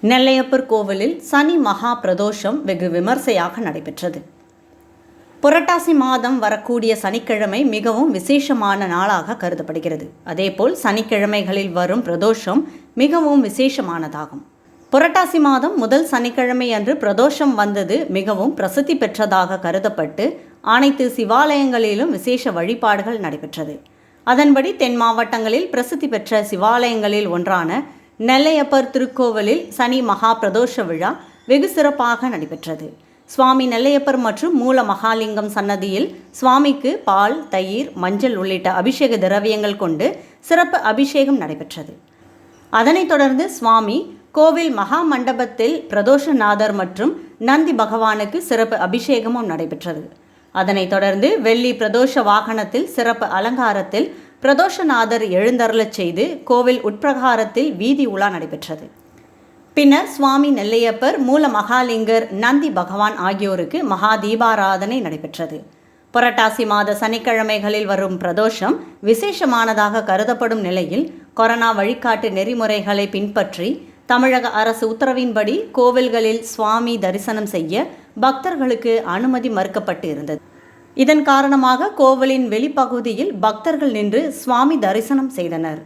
நெல்லையப்பர் கோவிலில் சனி மகா பிரதோஷம் வெகு விமர்சையாக நடைபெற்றது. புரட்டாசி மாதம் வரக்கூடிய சனிக்கிழமை மிகவும் விசேஷமான நாளாக கருதப்படுகிறது. அதேபோல் சனிக்கிழமைகளில் வரும் பிரதோஷம் மிகவும் விசேஷமானதாகும். புரட்டாசி மாதம் முதல் சனிக்கிழமை அன்று பிரதோஷம் வந்தது மிகவும் பிரசித்தி பெற்றதாக கருதப்பட்டு அனைத்து சிவாலயங்களிலும் விசேஷ வழிபாடுகள் நடைபெற்றது. அதன்படி தென் மாவட்டங்களில் பிரசித்தி பெற்ற சிவாலயங்களில் ஒன்றான நெல்லையப்பர் திருக்கோவிலில் சனி மகா பிரதோஷ விழா வெகு சிறப்பாக நடைபெற்றது. சுவாமி நெல்லையப்பர் மற்றும் மூல மகாலிங்கம் சன்னதியில் சுவாமிக்கு பால், தயிர், மஞ்சள் உள்ளிட்ட அபிஷேக திரவியங்கள் கொண்டு சிறப்பு அபிஷேகம் நடைபெற்றது. அதனைத் தொடர்ந்து சுவாமி கோவில் மகா மண்டபத்தில் பிரதோஷநாதர் மற்றும் நந்தி பகவானுக்கு சிறப்பு அபிஷேகமும் நடைபெற்றது. அதனைத் தொடர்ந்து வெள்ளி பிரதோஷ வாகனத்தில் சிறப்பு அலங்காரத்தில் பிரதோஷநாதர் எழுந்தருளச் செய்து கோவில் உட்பிரகாரத்தில் வீதி உலா நடைபெற்றது. பின்னர் சுவாமி நெல்லையப்பர், மூல மகாலிங்கர், நந்தி பகவான் ஆகியோருக்கு மகா தீபாராதனை நடைபெற்றது. புரட்டாசி மாத சனிக்கிழமைகளில் வரும் பிரதோஷம் விசேஷமானதாக கருதப்படும் நிலையில் கொரோனா வழிகாட்டு நெறிமுறைகளை பின்பற்றி தமிழக அரசு உத்தரவின்படி கோவில்களில் சுவாமி தரிசனம் செய்ய பக்தர்களுக்கு அனுமதி மறுக்கப்பட்டு இருந்தது. இதன் காரணமாக கோவிலின் வெளிப்பகுதியில் பக்தர்கள் நின்று சுவாமி தரிசனம் செய்தனர்.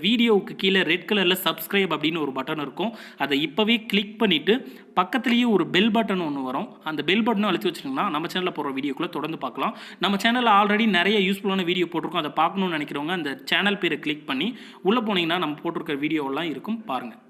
வீடியோவுக்கு கீழே ரெட் கலரில் சப்ஸ்கிரைப் அப்படின்னு ஒரு பட்டன் இருக்கும். அதை இப்போவே கிளிக் பண்ணிவிட்டு பக்கத்துலேயே ஒரு பெல் பட்டன் ஒன்று வரும். அந்த பெல் பட்டனும் அழுத்தி வச்சுருங்கன்னா நம்ம சேனலில் போகிற வீடியோக்குள்ளே தொடர்ந்து பார்க்கலாம். நம்ம சேனலில் ஆல்ரெடி நிறைய யூஸ்ஃபுல்லான வீடியோ போட்டிருக்கோம். அதை பார்க்கணுன்னு நினைக்கிறவங்க அந்த சேனல் பேரை கிளிக் பண்ணி உள்ளே போனீங்கன்னா நம்ம போட்டிருக்கிற வீடியோவெல்லாம் இருக்கும், பாருங்கள்.